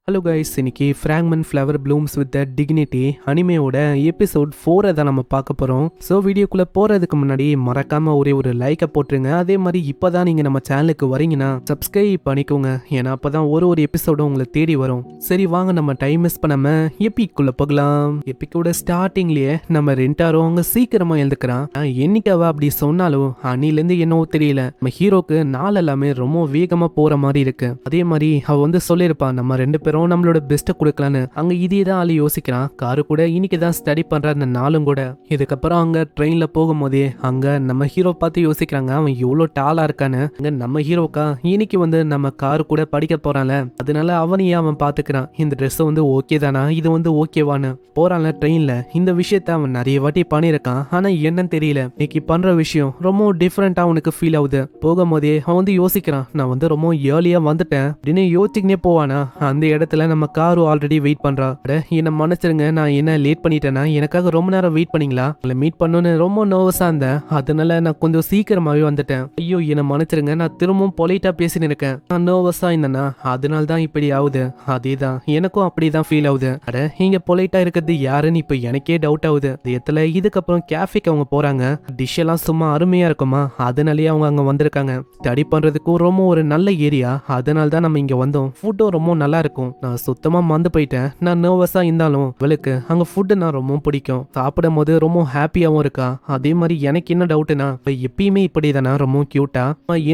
Hello guys, இன்னைக்கு fragrant flower blooms with dignity அனிமேயோட episode 4 தான் நம்ம பார்க்க போகிறோம். ஸோ வீடியோக்குள்ளே போகிறதுக்கு முன்னாடி மறக்காமல் ஒரே ஒரு லைக்கை போட்டுருங்க. அதே மாதிரி இப்போ தான் நீங்கள் நம்ம சேனலுக்கு வரீங்கன்னா சப்ஸ்கிரைப் பண்ணிக்கோங்க. ஏன்னா அப்போ தான் ஒரு எபிசோடும் உங்களை தேடி வரும். சரி வாங்க, நம்ம டைம் மிஸ் பண்ணாமல் எப்பிக்குள்ளே போகலாம். எப்பிக்கோட ஸ்டார்டிங்லேயே நம்ம ரெண்டாரோ அவங்க சீக்கிரமாக எழுந்துக்கிறான். என்னைக்கு அவள் அப்படி சொன்னாலும் அன்னிலேருந்து என்னவோ தெரியல, நம்ம ஹீரோக்கு நாள் எல்லாமே ரொம்ப வேகமாக போகிற மாதிரி இருக்கு. அதே மாதிரி அவள் வந்து சொல்லியிருப்பான், நம்ம ரெண்டு பேரும் நம்மளோட பெஸ்ட்டை கொடுக்கலான்னு. அங்க இதே தான் ஆளு யோசிக்கிறான். காரு கூட இன்னைக்கு தான் ஸ்டடி பண்ற அந்த நாளும் கூட. இதுக்கப்புறம் அங்க ட்ரெயின்ல போகும்போதே அங்க நம்ம ஹீரோ பார்த்து யோசிக்கிறாங்க, அவன் எவ்வளோ டாலா இருக்கான்னு. அங்க நம்ம ஹீரோக்கா இன்னைக்கு வந்து நம்ம காரு கூட படிக்க போறான்ல, அதனால அவனையே அவன் பாத்துக்கிறான். இந்த ட்ரெஸ் வந்து ஓகே தானா, இது வந்து ஓகேவான்னு. போறான்ல ட்ரெயின்ல, இந்த விஷயத்த அவன் நிறைய வாட்டி பண்ணியிருக்கான். ஆனா என்னன்னு தெரியல, இன்னைக்கு பண்ற விஷயம் ரொம்ப டிஃப்ரெண்டா அவனுக்கு ஃபீல் ஆகுது. போகும்போதே அவன் வந்து யோசிக்கிறான், நான் வந்து ரொம்ப ஏர்லியா வந்துட்டேன் அப்படின்னு யோசிச்சுக்கினே போவானா. அந்த இடத்துல நம்ம காரு ஆல்ரெடி வெயிட் பண்றா. என்ன மன்னிச்சிருங்க, நான் என்ன லேட் பண்ணிட்டேன்னா, எனக்காக ரொம்ப நேரம் வெயிட் பண்ணீங்களா? உங்களை மீட் பண்ணணும்னு ரொம்ப நர்வஸா இருந்தேன், அதனால நான் கொஞ்சம் சீக்கிரமாவே வந்துட்டேன். ஐயோ என்ன மன்னிச்சிருங்க, நான் திரும்பவும் பொலைட்டா பேசின்னு இருக்கேன். நான் நர்வஸா இருந்தேன்னா அதனால தான் இப்படி ஆகுது. அதேதான் எனக்கும் அப்படிதான் ஃபீல் ஆகுது. இங்க பொலைட்டா இருக்கிறது யாருன்னு இப்ப எனக்கே டவுட் ஆகுது. இடத்துல இதுக்கப்புறம் கேஃபேக்கு அவங்க போறாங்க. டிஷ் எல்லாம் சும்மா அருமையா இருக்குமா, அதனாலேயே அவங்க அங்க வந்திருக்காங்க. ஸ்டடி பண்றதுக்கும் ரொம்ப ஒரு நல்ல ஏரியா, அதனால தான் நம்ம இங்க வந்தோம். ஃபுட்டும் ரொம்ப நல்லா இருக்கும். நான் சுத்தமா மறந்து போயிட்டேன். நான் நர்வஸா இருந்தாலும் அவளுக்கு அங்க ஃபுட்டு நான் ரொம்ப பிடிக்கும். சாப்பிடும் போது ரொம்ப ஹாப்பியாவும் இருக்கா. அதே மாதிரி எனக்கு என்ன டவுட்னா, எப்பயுமே இப்படிதானா ரொம்ப கியூட்டா?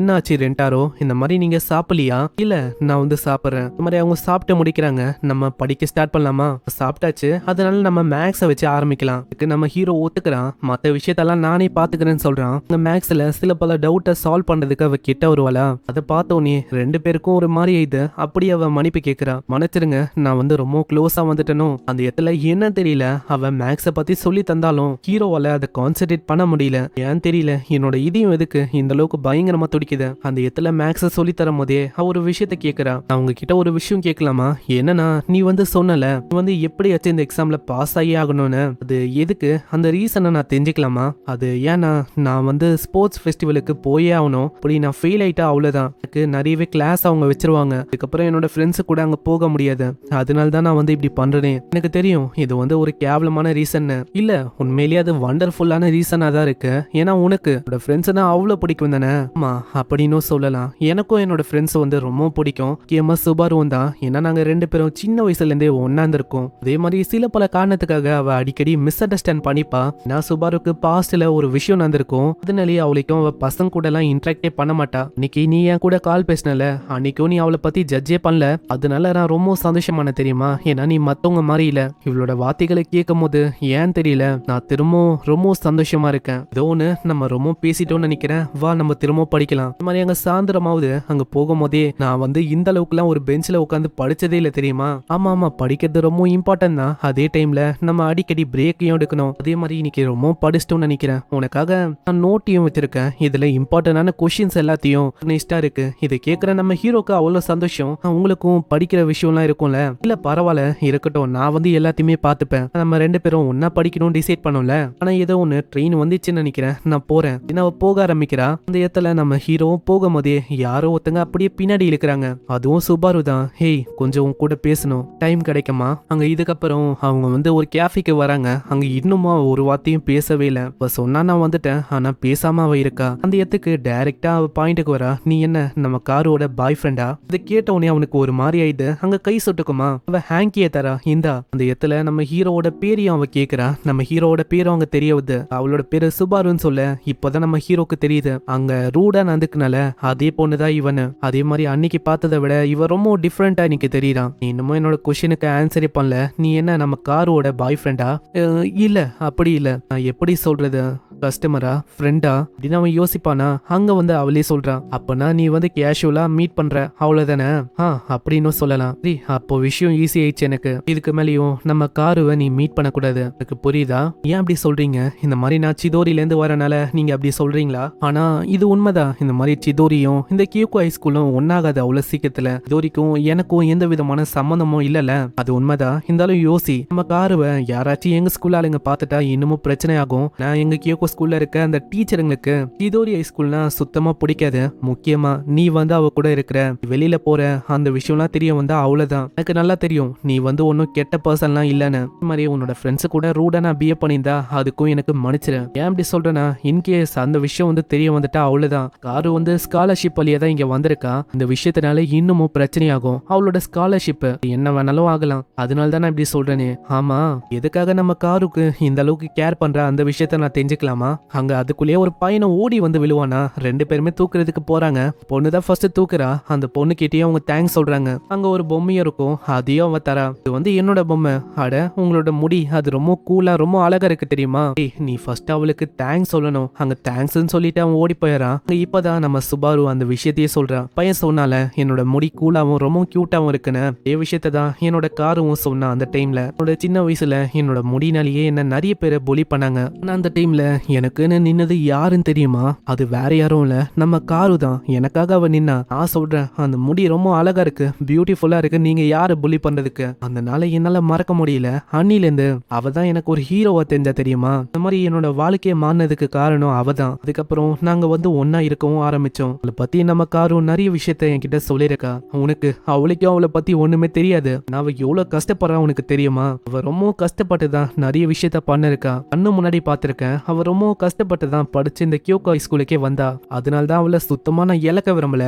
என்ன ஆச்சு ரெண்டாரோ, இந்த மாதிரி நீங்க சாப்பிடலையா? இல்ல நான் வந்து சாப்பிட்றேன். இந்த மாதிரி அவங்க சாப்பிட்டு முடிக்கிறாங்க. நம்ம படிக்க ஸ்டார்ட் பண்ணலாமா? சாப்பிட்டாச்சு, அதனால நம்ம மேக்ஸை வச்சு ஆரம்பிக்கலாம். இதுக்கு நம்ம ஹீரோ ஒத்துக்கிறான். மற்ற விஷயத்தெல்லாம் நானே பாத்துக்கிறேன்னு சொல்றான். மேக்ஸ்ல சில பல டவுட்டை சால்வ் பண்றதுக்கு அவ கிட்ட வருவாளா. அதை பார்த்தோன்னே ரெண்டு பேருக்கும் ஒரு மாதிரி இது. அப்படி அவ மன்னிப்பு கேட்கிறா. மன்னிச்சிருங்க, நான் வந்து ரொம்ப க்ளோஸா வந்துட்டேனோ. அந்த இடத்துல என்ன தெரியல, அவ மேக்ஸை பத்தி சொல்லி தந்தாலும் ஹீரோவால அதை கான்சென்ட்ரேட் பண்ண முடியல. ஏன் தெரியல, என்னோட இதயம் எதுக்கு இந்த அளவுக்கு பயங்கரமா துடிக்குது. அந்த இடத்துல மேக்ஸை சொல்லி தரும் போதே அவ ஒரு விஷயத்த கேட்கிறா. நான் உங்ககிட்ட ஒரு விஷயம் கேட்கலாமா? என்னன்னா, நீ வந்து சொன்னல நீ வந்து எப்படியாச்சும் இந்த எக்ஸாம்ல பாஸ் ஆகி ஆகணும்னு, அது எதுக்கு? அந்த ரீசனை நான் தெரிஞ்சுக்கலாமா? அது ஏன்னா நான் வந்து ஸ்போர்ட்ஸ் ஃபெஸ்டிவலுக்கு போயே ஆகணும். அப்படி நான் ஃபெயில் ஆயிட்டா அவ்வளவுதான், எனக்கு நிறையவே கிளாஸ் அவங்க வச்சிருவாங்க. அதுக்கப்புறம் என்னோட ஃப்ரெண்ட்ஸு கூட அங்க போக முடியாது. அதனால தான் நான் வந்து இப்படி பண்றேன். எனக்கு தெரியும் இது வந்து ஒரு கேவலமான ரீசன் இல்ல, உண்மையிலேயே அது வண்டர்ஃபுல்லான ரீசனா தான் இருக்கு. ஏன்னா உனக்கு என்னோட ஃப்ரெண்ட்ஸ்னா அவ்வளவு பிடிக்கும் தானே? ஆமா அப்படின்னு சொல்லலாம். எனக்கும் என்னோட ஃப்ரெண்ட்ஸ் வந்து ரொம்ப பிடிக்கும். முக்கியமா சுபாருவும் தான். ஏன்னா நாங்க ரெண்டு பேரும் சின்ன வயசுல இருந்தே ஒன்னாந்துருக்கோம். அதே மாதிரி சில பல காரணத்துக்காக அவ அடிக்கடி மிஸ் அண்டர்ஸ்டாண்ட் பண்ணிப்பா. நான் சுபாருக்கு பாஸ்ட்ல ஒரு விஷயம் நடந்திருக்கும், அதனாலேயே அவளுக்கும் அவ பசங்க கூட எல்லாம் இன்ட்ராக்டே பண்ண மாட்டா. இன்னைக்கு நீ என் கூட கால் பேசினல, அன்னைக்கும் நீ அவளை பத்தி ஜட்ஜே பண்ணல. அதனால நான் ரொம்ப சந்தோஷமான தெரியுமா? ஏன்னா நீ மத்தவங்க மாதிரி இல்ல. இவளோட வார்த்தைகளை கேட்கும் போது ஏன் தெரியல, நான் திரும்பவும் ரொம்ப சந்தோஷமா இருக்கேன். ஏதோ ஒண்ணு நம்ம ரொம்ப பேசிட்டோம்னு நினைக்கிறேன். வா நம்ம திரும்ப படிக்கலாம். இந்த மாதிரி அங்க சாயந்தரமாவது அங்க போகும்போதே, நான் வந்து இந்த அளவுக்குலாம் ஒரு பெஞ்சில உட்காந்து படிச்சதே இல்லை தெரியுமா? ஆமா ஆமா, படிக்கிறது ரொம்ப இம்பார்ட்டன்ட் தான். அதே டைம்ல நம்ம அடிக்கடி பிரேக்கையும் எடுக்கணும். அதே மாதிரி இன்னைக்கு ரொம்ப படிச்சிட்டோம்னு நினைக்கிறேன். உனக்காக நான் நோட்டையும் வச்சிருக்கேன். இதுல இம்பார்ட்டன்டான கொஸ்டின்ஸ் எல்லாத்தையும் நெக்ஸ்டா இருக்கு. இதை கேட்கிற நம்ம ஹீரோக்கு அவ்வளவு சந்தோஷம். உங்களுக்கும் படிக்கிற விஷயம்லாம் இருக்கும்ல? இல்ல பரவாயில்ல இருக்கட்டும், நான் வந்து எல்லாத்தையுமே பார்த்துப்பேன். நம்ம ரெண்டு பேரும் ஒன்னா படிக்கணும்னு டிசைட் பண்ணோம்ல. ஆனா ஏதோ ஒண்ணு ட்ரெயின் வந்துச்சுன்னு நினைக்கிறேன், நான் போறேன். அவ போக ஆரம்பிக்கிறா. அந்த இடத்துல நம்ம ஹீரோ போகும்போதே யாரோ ஒருத்தங்க அப்படியே பின்னாடி இழுக்கிறாங்க. அதுவும் சுபாரு தான். ஹேய், கொஞ்சம் கூட பேசணும், டைம் கிடைக்குமா? அங்க இதுக்கப்புறம் அவங்க வந்து ஒரு கேஃபேக்கு வராங்க. அங்க இன்னுமா ஒரு வார்த்தையும் பேசவே இல்லை. இப்ப சொன்னா நான் வந்துட்டேன், ஆனா பேசாம அவ இருக்கா. அந்த இடத்துக்கு டைரக்டா அவ பாயிண்ட்டுக்கு வரா. நீ என்ன நம்ம காரோட பாய் ஃப்ரெண்டா? இதை கேட்ட உடனே அவனுக்கு ஒரு மாதிரி ஆயிடுது. அங்க கை சொட்டுக்குமா? அவ ஹேங்கிய தரா, இந்தா. அந்த இடத்துல நம்ம ஹீரோவோட பேரையும் அவ கேக்குறா. நம்ம ஹீரோவோட பேரும் அங்க தெரியவுது. அவளோட பேரு சுபாருன்னு சொல்ல இப்பதான் நம்ம ஹீரோக்கு தெரியுது. அங்க ரூடா நடந்துக்குனால அதே பொண்ணுதான் இவனு. அதே மாதிரி அன்னைக்கு பார்த்ததை விட இவ ரொம்ப டிஃப்ரெண்டா இன்னைக்கு தெரியறான். இன்னமும் என்னோட கொஸ்டினுக்கு ஆன்சரே பண்ணல. நீ என்ன நம்ம காரோட பாய் ஃப்ரெண்டா? இல்ல அப்படி இல்ல, நான் எப்படி சொல்றது, கஸ்டமரா ஃப்ரெண்டா அப்படின்னு அவன் யோசிப்பானா. அங்க வந்து அவளே சொல்றான், அப்பனா நீ வந்து கேஷுவலா மீட் பண்ற அவ்வளவுதானே? அப்படின்னு சொல்லலாம். அப்போ விஷயம் ஈஸி ஆயிடுச்சு எனக்கு. இதுக்கு மேலேயும் நம்ம காருவை நீ மீட் பண்ணக்கூடாது, எனக்கு புரியுதா? ஏன் அப்படி சொல்றீங்க? இந்த மாதிரி நான் சிதோரில இருந்து வரனால நீங்க அப்படி சொல்றீங்களா? ஆனா இது உண்மைதான். இந்த மாதிரி சிதோரியும் இந்த கியூகோ ஹைஸ்கூலும் ஒன்னாகாது அவ்வளவு சீக்கிரத்துல. சிதோரிக்கும் எனக்கும் எந்த விதமான சம்பந்தமும் இல்லல, அது உண்மைதான். இருந்தாலும் யோசி, நம்ம காருவை யாராச்சும் எங்க ஸ்கூல் ஆளுங்க பார்த்துட்டா இன்னமும் பிரச்சனை ஆகும். நான் எங்க கியூகோ ஸ்கூல்ல இருக்க அந்த டீச்சருங்களுக்கு சிதோரி ஹைஸ்கூல்னா சுத்தமா பிடிக்காது. முக்கியமா நீ வந்து அவ கூட இருக்கிற வெளியில போற அந்த விஷயம்லாம் தெரிய வந்து இருந்தா அவ்வளவுதான். எனக்கு நல்லா தெரியும் நீ வந்து ஒன்னும் கெட்ட பர்சன்லாம் இல்லன்னு. இந்த மாதிரி உன்னோட ஃப்ரெண்ட்ஸ் கூட ரூடா நான் பிஹேவ் பண்ணியிருந்தா அதுக்கும் எனக்கு மன்னிச்சிரு. ஏன் அப்படி சொல்றேன்னா இன்கேஸ் அந்த விஷயம் வந்து தெரிய வந்துட்டா அவ்வளவுதான். காரு வந்து ஸ்காலர்ஷிப் வழியா தான் இங்க வந்திருக்கா. இந்த விஷயத்தினால இன்னமும் பிரச்சனையாகும். அவளோட ஸ்காலர்ஷிப் என்ன வேணாலும் ஆகலாம். அதனால தான் நான் இப்படி சொல்றேனே. ஆமா, எதுக்காக நம்ம காருக்கு இந்த அளவுக்கு கேர் பண்ற அந்த விஷயத்த நான் தெரிஞ்சுக்கலாமா? அங்க அதுக்குள்ளேயே ஒரு பையனை ஓடி வந்து விழுவானா. 2 பேருமே தூக்குறதுக்கு போறாங்க. பொண்ணு தான் ஃபர்ஸ்ட் தூக்குறா. அந்த பொண்ணு கிட்டயே அவங்க தேங்க்ஸ் சொல்றாங்க. அங்க ஒரு பொம்மையும் இருக்கும், அதையும் அவ தரா. இது வந்து என்னோட பொம்மை. அட, உங்களோட முடி அது ரொம்ப கூலா ரொம்ப அழகா இருக்கு தெரியுமா? நீ ஃபர்ஸ்ட் அவளுக்கு தேங்க்ஸ் சொல்லணும். அங்க தேங்க்ஸ்ன்னு சொல்லிட்டு அவன் ஓடி போயிடறான். இப்பதான் நம்ம சுபாரு அந்த விஷயத்தையே சொல்றான். பையன் சொன்னால என்னோட முடி கூலாவும் ரொம்ப கியூட்டாவும் இருக்குன்னு. இதே விஷயத்த தான் என்னோட காரும் சொன்னான். அந்த டைம்ல என்னோட சின்ன வயசுல என்னோட முடினாலேயே என்ன நிறைய பேரை பொலி பண்ணாங்க. ஆனா அந்த டைம்ல எனக்குன்னு நின்னது யாருன்னு தெரியுமா? அது வேற யாரும் இல்ல, நம்ம காரு தான். எனக்காக அவ நின்னா. நான் சொல்றேன் அந்த முடி ரொம்ப அழகா இருக்கு, பியூட்டிஃபுல்லா இருக்கு, நீங்க யாரு புலி பண்றதுக்கு? அந்த நாளை என்னால மறக்க முடியல. அன்னிலேருந்து அவ தான் எனக்கு ஒரு ஹீரோவா தெரிஞ்சா தெரியுமா? இந்த மாதிரி என்னோட வாழ்க்கையை மாறினதுக்கு காரணம் அவ தான். அதுக்கப்புறம் நாங்க வந்து ஒன்னா இருக்கவும் ஆரம்பிச்சோம். அவளை பத்தி நம்ம காரும் நிறைய விஷயத்த என்கிட்ட சொல்லியிருக்கா. உனக்கு அவளுக்கும் அவளை பத்தி ஒண்ணுமே தெரியாது. நான் அவ எவ்வளவு கஷ்டப்படுறா உனக்கு தெரியுமா? அவ ரொம்ப கஷ்டப்பட்டு தான் நிறைய விஷயத்த பண்ணிருக்கா. கண்ணு முன்னாடி பாத்திருக்கேன். அவ ரொம்ப கஷ்டப்பட்டு தான் படிச்சு இந்த கியூகா ஸ்கூலுக்கே வந்தா. அதனால தான் அவளை சுத்தமா நான் இழக்க விரும்பல.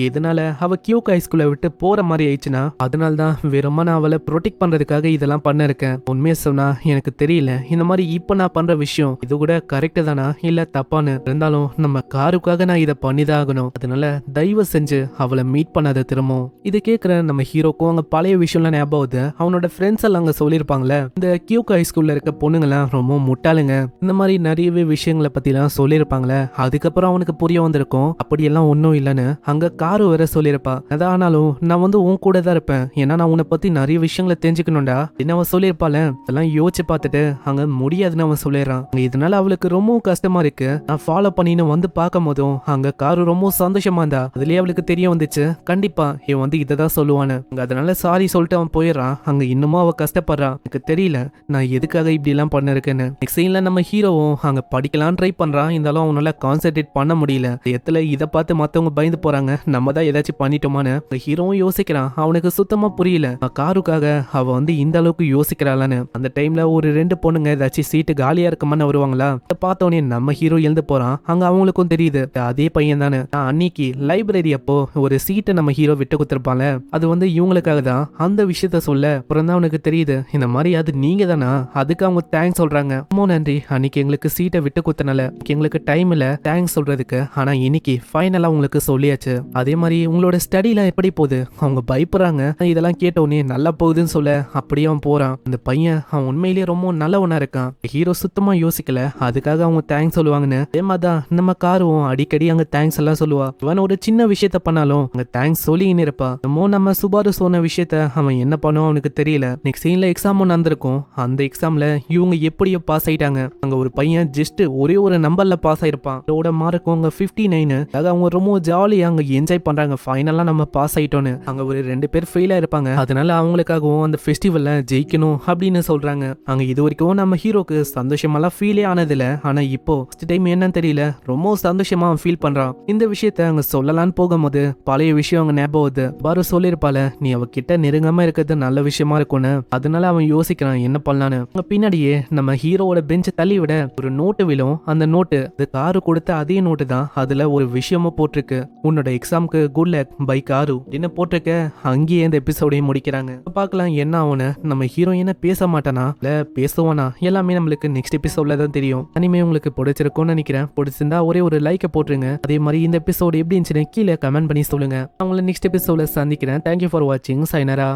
எதனால அவ கியூகா ஸ்கூலை விட்டு போற மாதிரி ஆயிடுச்சுன்னா அதனால தான் வெறுமா நான் அவளை ப்ரொடெக்ட் பண்றதுக்காக இதெல்லாம் பண்ணிருக்கேன். உண்மையை சொன்னா எனக்கு தெரியல இந்த மாதிரி இப்ப நான் பண்ற விஷயம் இது கூட கரெக்ட் தானா இல்ல தப்பான்னு. இருந்தாலும் நம்ம காருக்காக நான் இதை பண்ணிதான் ஆகணும். அதனால தயவு செஞ்சு அவளை மீட் பண்ணாத திரும்பவும். இது கேட்கிற நம்ம ஹீரோக்கும் அங்க பழைய விஷயம்லாம் ஞாபகம் ஆகுது. அவனோட ஃப்ரெண்ட்ஸ் எல்லாம் அங்க சொல்லியிருப்பாங்களே இந்த கியூகா ஸ்கூல்ல இருக்க பொண்ணுங்கலாம் ரொம்ப முட்டாளுங்க, இந்த மாதிரி நிறையவே விஷயங்களை பத்தி எல்லாம் சொல்லியிருப்பாங்களே. அதுக்கப்புறம் அவனுக்கு புரிய வந்திருக்கும் அப்படியெல்லாம் ஒன்னும் இல்லைன்னு. அங்க காரு வேற சொல்லியிருப்பா. அதான் ஆனாலும் நான் வந்து உன் கூட தான் இருப்பேன், ஏன்னா நான் உன்னை பத்தி நிறைய விஷயங்களை தெரிஞ்சுக்கணும்டா என்ன அவன் சொல்லியிருப்பாள. அதெல்லாம் யோசிச்சு பார்த்துட்டு அங்க முடியாதுன்னு அவன் சொல்லிடுறான். இதனால அவளுக்கு ரொம்ப கஷ்டமா இருக்கு. நான் ஃபாலோ பண்ணின்னு வந்து பார்க்கும் போதும் அங்க காரு ரொம்ப சந்தோஷமா இருந்தா. அதுலயே அவளுக்கு தெரிய வந்துச்சு கண்டிப்பா இவன் வந்து இதான் சொல்லுவான்னு. அதனால சாரி சொல்லிட்டு அவன் போயிடுறான். அங்க இன்னமும் அவ கஷ்டப்படுறான். எனக்கு தெரியல நான் எதுக்காக இப்படி எல்லாம் பண்ணிருக்கேன்னு. நெக்ஸ்ட் சீன்ல நம்ம ஹீரோவும் அங்க படிக்கலாம் ட்ரை பண்றான். இருந்தாலும் அவனால கான்சென்ட்ரேட் பண்ண முடியல. எத்துல இதை பார்த்து மத்தவங்க பயந்து போறாங்க, நம்ம தான் ஏதாச்சும் பண்ணிட்டோமான்னு ஹீரோவும் யோசிக்கிறான். அவனுக்கு சுத்தமா புரியல காருக்காக அவ வந்து இந்த அளவுக்கு யோசிக்கிறாளான்னு. அந்த டைம்ல ஒரு 2 பொண்ணுங்க ஏதாச்சும் சீட்டு காலியா இருக்குமான்னு வருவாங்களா. பார்த்தோன்னே நம்ம ஹீரோ எழுந்து போறான். அங்க அவங்களுக்கும் தெரியுது அதே பையன் தானே அன்னைக்கு லைப்ரரி அப்போ ஒரு சீட்டை நம்ம ஹீரோ விட்டு கொடுத்திருப்பாங்க. அது வந்து இவங்களுக்காக தான். அந்த விஷயத்த சொல்ல அப்புறம் தான் அவனுக்கு தெரியுது இந்த மாதிரி அது நீங்க தானா. அதுக்கு அவங்க தேங்க்ஸ் சொல்றாங்க. ரொம்ப நன்றி, அன்னைக்கு எங்களுக்கு சீட்டை விட்டு கொடுத்தனால எங்களுக்கு டைம் இல்ல தேங்க்ஸ் சொல்றதுக்கு. ஆனா இன்னைக்கு ஃபைனலா உங்களுக்கு சொல்லியாச்சு. அதே மாதிரி உங்களோட ஸ்டடிலாம் எப்படி போகுது? அவங்க பயப்படுறாங்க. இதெல்லாம் கேட்டோன்னே நல்லா போகுதுன்னு சொல்ல அப்படியே அவன் போறான். அந்த பையன் அவன் உண்மையிலேயே ரொம்ப நல்லவனா இருக்கான். ஹீரோ சுத்தமா யோசிக்கல அதுக்காக அவங்க தேங்க்ஸ் சொல்லுவாங்கன்னு. அதே மாதிரிதான் நம்ம காரும் அடிக்கடி அங்க தேங்க்ஸ் எல்லாம் சொல்லுவா. இவன் ஒரு சின்ன விஷயத்த பண்ணாலும் அங்க தேங்க்ஸ் சொல்லின்னு இருப்பா. நம்ம சுபாரு சொன்ன விஷயத்த அவன் என்ன பண்ணுவான் அவனுக்கு தெரியல. நெக்ஸ்ட் சீன்ல எக்ஸாம் ஒன்று நடந்திருக்கும். அந்த எக்ஸாம்ல இவங்க எப்படியோ பாஸ் ஆயிட்டாங்க. அங்க ஒரு பையன் ஜஸ்ட் ஒரே ஒரு நம்பர்ல பாஸ் ஆயிருப்பான். அதோட மார்க்கும் அங்க 59. அவங்க ரொம்ப ஜாலியா அங்க என்ஜாய் பண்றாங்க. ஃபைனலா நம்ம பாஸ் ஆயிட்டோன்னு. அங்க ஒரு 2 பேர் ஃபெயில் ஆயிருப்பாங்க. அதனால அவங்களுக்காகவும் அந்த ஃபெஸ்டிவல்ல ஜெயிக்கணும் அப்படின்னு சொல்றாங்க. அங்க இது வரைக்கும் நம்ம ஹீரோக்கு சந்தோஷமெல்லாம் ஃபீலே ஆனதில்ல. ஆனா இப்போ ஃபர்ஸ்ட் டைம் என்னன்னு தெரியல ரொம்ப சந்தோஷமா ஃபீல் பண்றான். இந்த விஷயத்த அங்க சொல்லலான்னு போகும்போது பழைய விஷயம் அங்க ஞாபகம் வருது. பாரு சொல்லிருப்பால நீ அவகிட்ட நெருங்காம இருக்கிறது நல்ல விஷயமா இருக்கும்னு. அதனால அவன் யோசிக்கிறான் என்ன பண்ணலான்னு. அங்க பின்னாடியே நம்ம ஹீரோவோட பெஞ்சை தள்ளி விட ஒரு நோட்டு விழும். அந்த நோட்டு அது காரு கொடுத்த அதே நோட்டு தான். அதுல ஒரு விஷயமும் போட்டிருக்கு, உன்னோட எக்ஸாம்க்கு குட் லக் பை காரு என்ன போட்டிருக்க. அங்கேயே இந்த எபிசோடையும் முடிக்கிறாங்க. பார்க்கலாம் என்ன ஆகும்னு. நம்ம ஹீரோ என்ன பேச மாட்டானா இல்ல பேசுவானா எல்லாமே நம்மளுக்கு நெக்ஸ்ட் எபிசோட்ல தான் தெரியும். அனிமே உங்களுக்கு பிடிச்சிருக்கும்னு நினைக்கிறேன். பிடிச்சிருந்தா ஒரே ஒரு லைக்கை போட்டுருங்க. அதே மாதிரி இந்த எபிசோடு எப்படி இருந்துச்சுன்னு கீழே கமெண்ட் பண்ணி சொல்லுங்க. அவங்கள நெக்ஸ்ட் எபிசோட்ல சந்திக்கிறேன். தேங்க்யூ ஃபார் வாட்சிங். சைனரா.